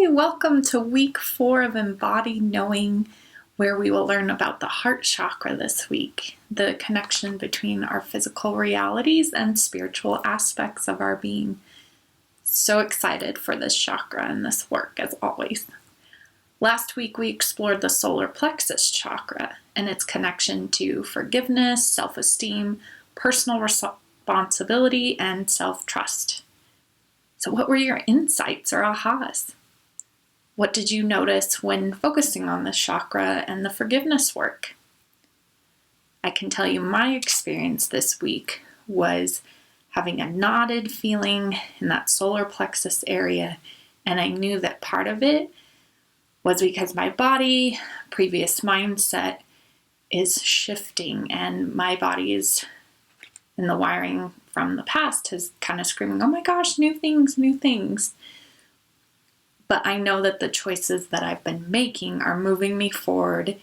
Welcome to week 4 of Embodied Knowing, where we will learn about the heart chakra this week, the connection between our physical realities and spiritual aspects of our being. So excited for this chakra and this work, as always. Last week we explored the solar plexus chakra and its connection to forgiveness, self-esteem, personal responsibility, and self-trust. So what were your insights or ahas? What did you notice when focusing on this chakra and the forgiveness work? I can tell you my experience this week was having a knotted feeling in that solar plexus area, and I knew that part of it was because my body, previous mindset, is shifting, and my body is in the wiring from the past is kind of screaming, oh my gosh, new things, new things. But I know that the choices that I've been making are moving me forward,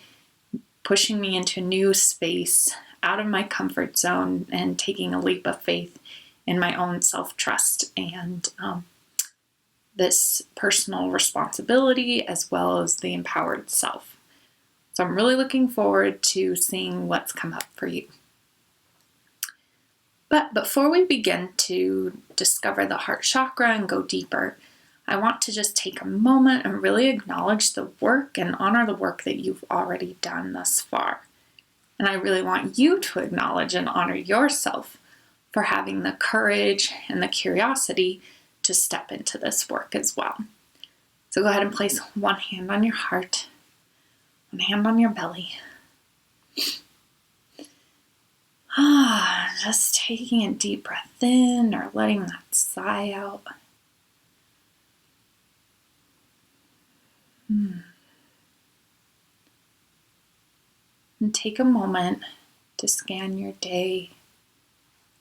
pushing me into a new space, out of my comfort zone, and taking a leap of faith in my own self-trust and this personal responsibility, as well as the empowered self. So I'm really looking forward to seeing what's come up for you. But before we begin to discover the heart chakra and go deeper, I want to just take a moment and really acknowledge the work and honor the work that you've already done thus far. And I really want you to acknowledge and honor yourself for having the courage and the curiosity to step into this work as well. So go ahead and place one hand on your heart, one hand on your belly. Just taking a deep breath in or letting that sigh out. And take a moment to scan your day,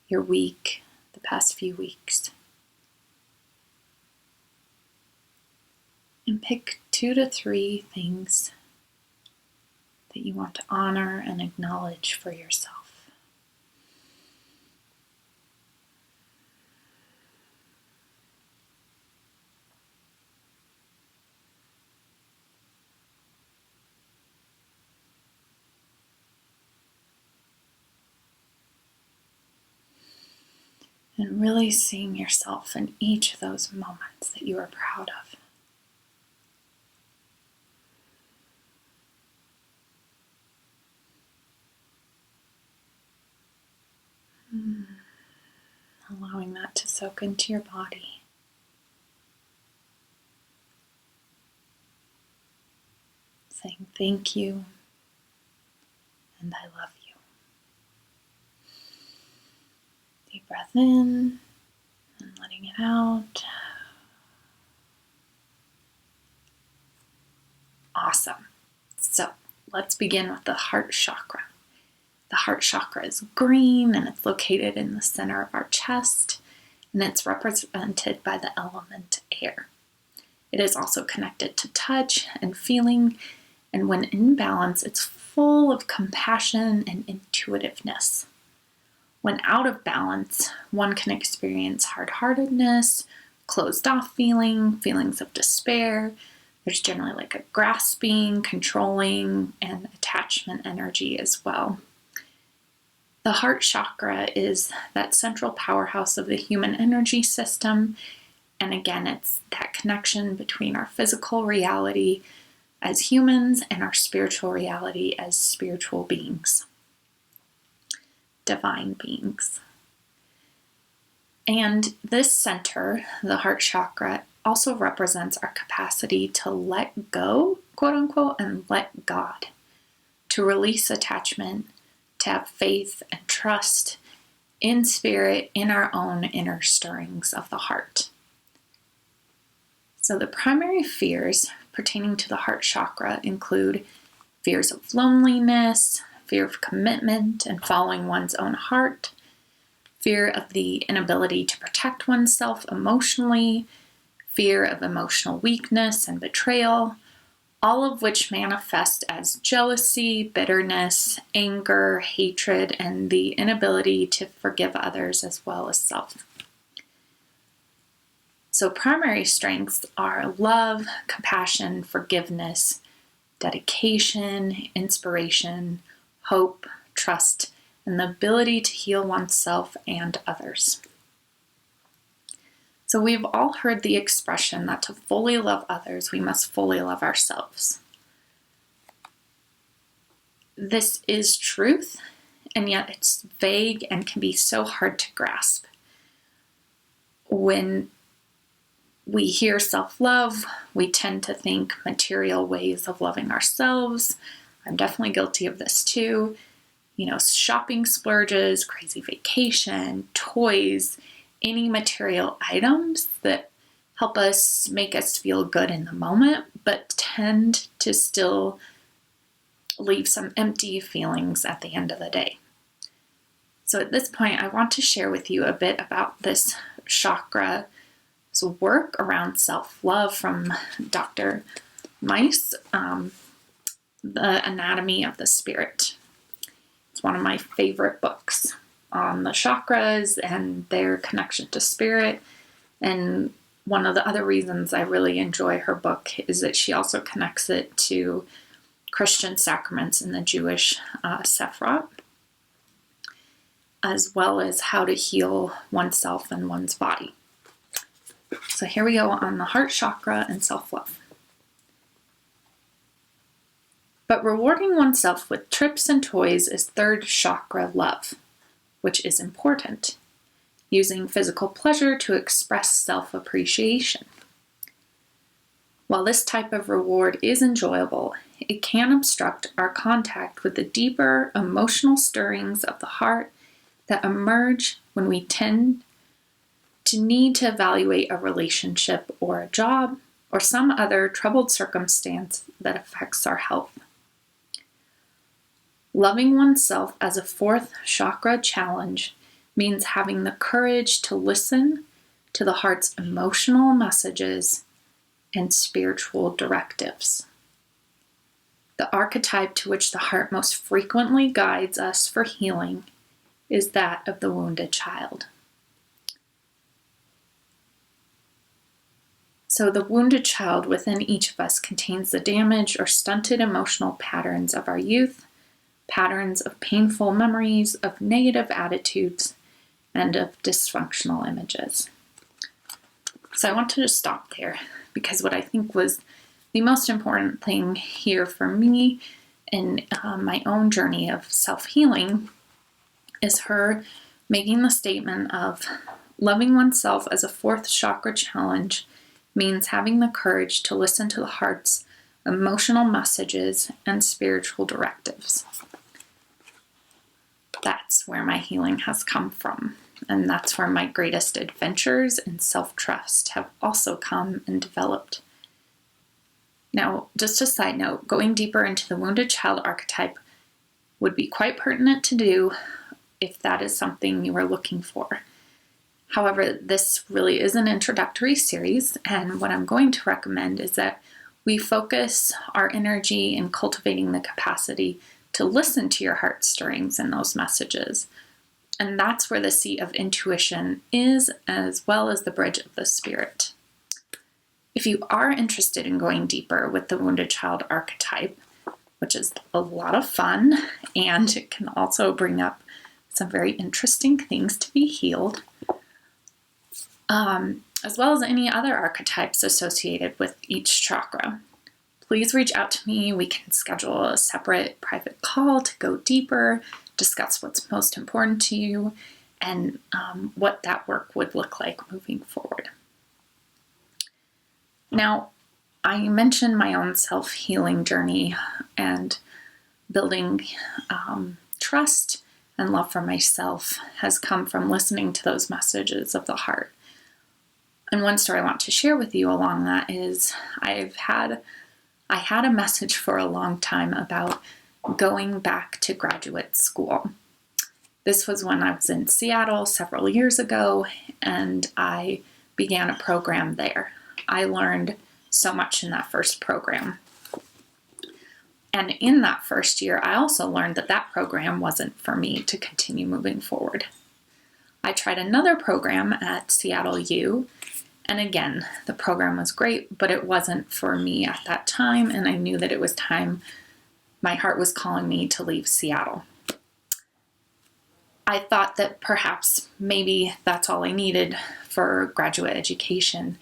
your week, the past few weeks. And pick 2 to 3 things that you want to honor and acknowledge for yourself. And really seeing yourself in each of those moments that you are proud of. Allowing that to soak into your body. Saying thank you and I love you. Deep breath in and letting it out. Awesome. So let's begin with the heart chakra. The heart chakra is green and it's located in the center of our chest, and it's represented by the element air. It is also connected to touch and feeling, and when in balance, it's full of compassion and intuitiveness. When out of balance, one can experience hard-heartedness, closed-off feelings of despair. There's generally like a grasping, controlling, and attachment energy as well. The heart chakra is that central powerhouse of the human energy system. And again, it's that connection between our physical reality as humans and our spiritual reality as spiritual beings, divine beings. And this center, the heart chakra, also represents our capacity to let go, quote unquote, and let God, to release attachment, to have faith and trust in spirit, in our own inner stirrings of the heart. So the primary fears pertaining to the heart chakra include fears of loneliness, fear of commitment and following one's own heart, fear of the inability to protect oneself emotionally, fear of emotional weakness and betrayal, all of which manifest as jealousy, bitterness, anger, hatred, and the inability to forgive others as well as self. So So primary strengths are love, compassion, forgiveness, dedication, inspiration, hope, trust, and the ability to heal oneself and others. So we've all heard the expression that to fully love others, we must fully love ourselves. This is truth, and yet it's vague and can be so hard to grasp. When we hear self-love, we tend to think material ways of loving ourselves. I'm definitely guilty of this too. Shopping splurges, crazy vacation, toys, any material items that help us make us feel good in the moment, but tend to still leave some empty feelings at the end of the day. So at this point, I want to share with you a bit about this chakra work around self-love from Dr. Mice, The Anatomy of the Spirit. It's one of my favorite books on the chakras and their connection to spirit. And one of the other reasons I really enjoy her book is that she also connects it to Christian sacraments in the Jewish Sephirot, as well as how to heal oneself and one's body. So here we go on the heart chakra and self-love. But rewarding oneself with trips and toys is third chakra love, which is important, using physical pleasure to express self-appreciation. While this type of reward is enjoyable, it can obstruct our contact with the deeper emotional stirrings of the heart that emerge when we tend to need to evaluate a relationship or a job or some other troubled circumstance that affects our health. Loving oneself as a fourth chakra challenge means having the courage to listen to the heart's emotional messages and spiritual directives. The archetype to which the heart most frequently guides us for healing is that of the wounded child. So the wounded child within each of us contains the damaged or stunted emotional patterns of our youth, patterns of painful memories, of negative attitudes, and of dysfunctional images. So I want to just stop there because what I think was the most important thing here for me in my own journey of self-healing is her making the statement of loving oneself as a fourth chakra challenge means having the courage to listen to the heart's emotional messages and spiritual directives. That's where my healing has come from, and that's where my greatest adventures in self-trust have also come and developed. Now, just a side note, going deeper into the wounded child archetype would be quite pertinent to do if that is something you are looking for. However, this really is an introductory series, and what I'm going to recommend is that we focus our energy in cultivating the capacity to listen to your heart stirrings and those messages. And that's where the seat of intuition is, as well as the bridge of the spirit. If you are interested in going deeper with the wounded child archetype, which is a lot of fun, and it can also bring up some very interesting things to be healed, as well as any other archetypes associated with each chakra, please reach out to me. We can schedule a separate private call to go deeper, discuss what's most important to you, and what that work would look like moving forward. Now, I mentioned my own self-healing journey and building trust and love for myself has come from listening to those messages of the heart. And one story I want to share with you along that is I had a message for a long time about going back to graduate school. This was when I was in Seattle several years ago, and I began a program there. I learned so much in that first program. And in that first year, I also learned that that program wasn't for me to continue moving forward. I tried another program at Seattle U, And again, the program was great, but it wasn't for me at that time. And I knew that it was time. My heart was calling me to leave Seattle. I thought that perhaps maybe that's all I needed for graduate education.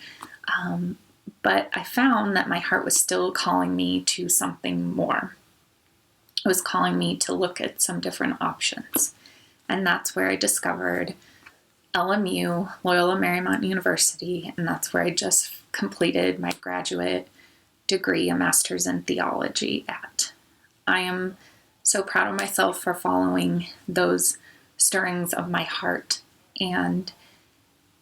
But I found that my heart was still calling me to something more. It was calling me to look at some different options. And that's where I discovered LMU, Loyola Marymount University, and that's where I just completed my graduate degree, a master's in theology at. I am so proud of myself for following those stirrings of my heart and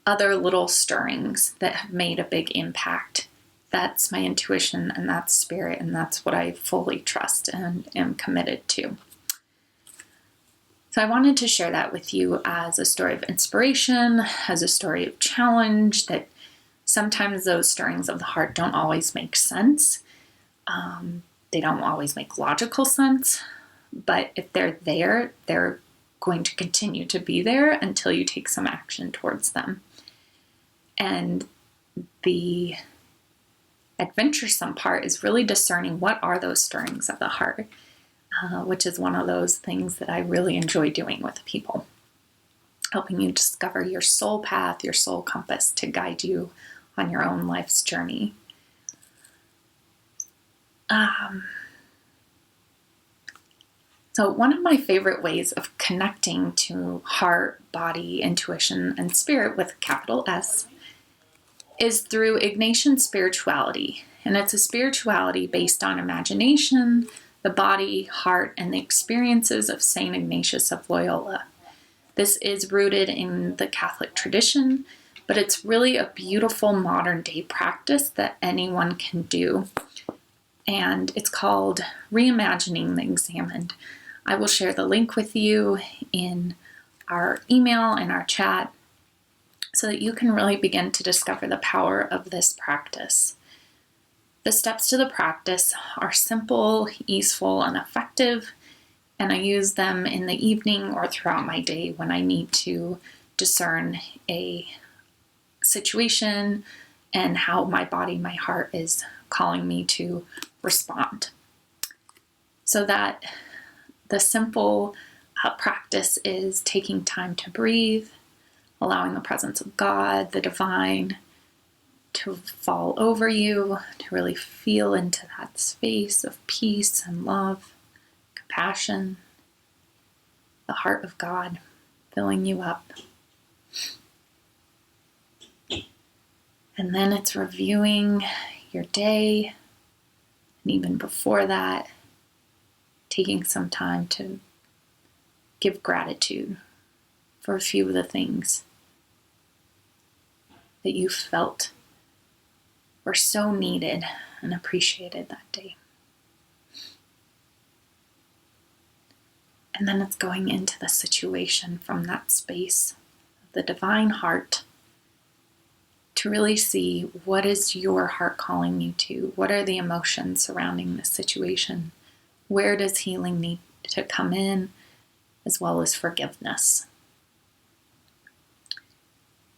other little stirrings that have made a big impact. That's my intuition, and that's spirit, and that's what I fully trust and am committed to. So I wanted to share that with you as a story of inspiration, as a story of challenge, that sometimes those stirrings of the heart don't always make sense. They don't always make logical sense, but if they're there, they're going to continue to be there until you take some action towards them. And the adventuresome part is really discerning what are those stirrings of the heart, which is one of those things that I really enjoy doing with people, helping you discover your soul path, your soul compass to guide you on your own life's journey. So one of my favorite ways of connecting to heart, body, intuition, and spirit with capital S is through Ignatian spirituality. And it's a spirituality based on imagination, the body, heart, and the experiences of St. Ignatius of Loyola. This is rooted in the Catholic tradition, but it's really a beautiful modern day practice that anyone can do. And it's called Reimagining the Examined. I will share the link with you in our email and our chat so that you can really begin to discover the power of this practice. The steps to the practice are simple, easeful, and effective, and I use them in the evening or throughout my day when I need to discern a situation and how my body, my heart is calling me to respond. So that the simple practice is taking time to breathe, allowing the presence of God, the divine, to fall over you, to really feel into that space of peace and love, compassion, the heart of God filling you up. And then it's reviewing your day, and even before that, taking some time to give gratitude for a few of the things that you felt were so needed and appreciated that day. And then it's going into the situation from that space of the divine heart to really see, what is your heart calling you to? What are the emotions surrounding this situation? Where does healing need to come in, as well as forgiveness?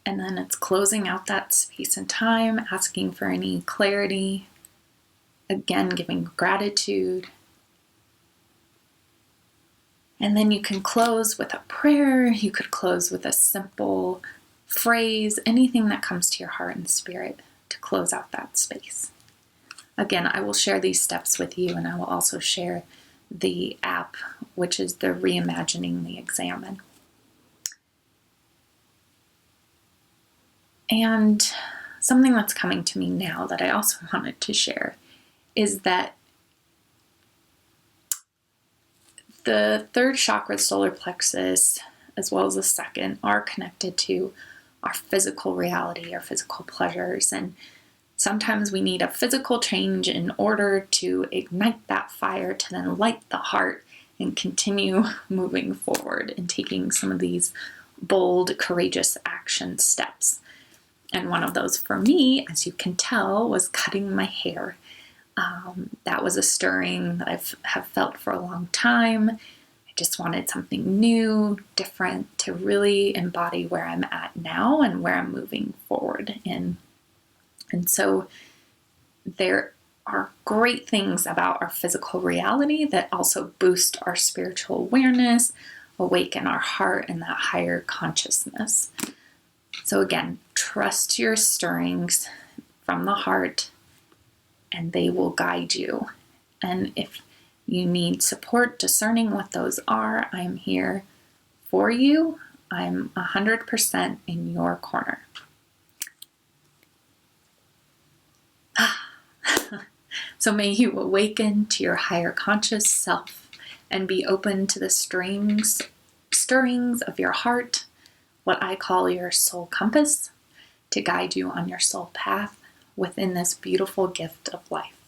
And then it's closing out that space and time, asking for any clarity, again, giving gratitude. And then you can close with a prayer, you could close with a simple phrase, anything that comes to your heart and spirit to close out that space. Again, I will share these steps with you, and I will also share the app, which is the Reimagining the Examined. And something that's coming to me now that I also wanted to share is that the third chakra, solar plexus, as well as the second, are connected to our physical reality, our physical pleasures. And sometimes we need a physical change in order to ignite that fire to then light the heart and continue moving forward and taking some of these bold, courageous action steps. And one of those for me, as you can tell, was cutting my hair. That was a stirring that I have felt for a long time. I just wanted something new, different, to really embody where I'm at now and where I'm moving forward in And so there are great things about our physical reality that also boost our spiritual awareness, awaken our heart and that higher consciousness. So again, trust your stirrings from the heart and they will guide you. And if you need support discerning what those are, I'm here for you. I'm 100% in your corner. So may you awaken to your higher conscious self and be open to the stirrings of your heart, what I call your soul compass, to guide you on your soul path within this beautiful gift of life.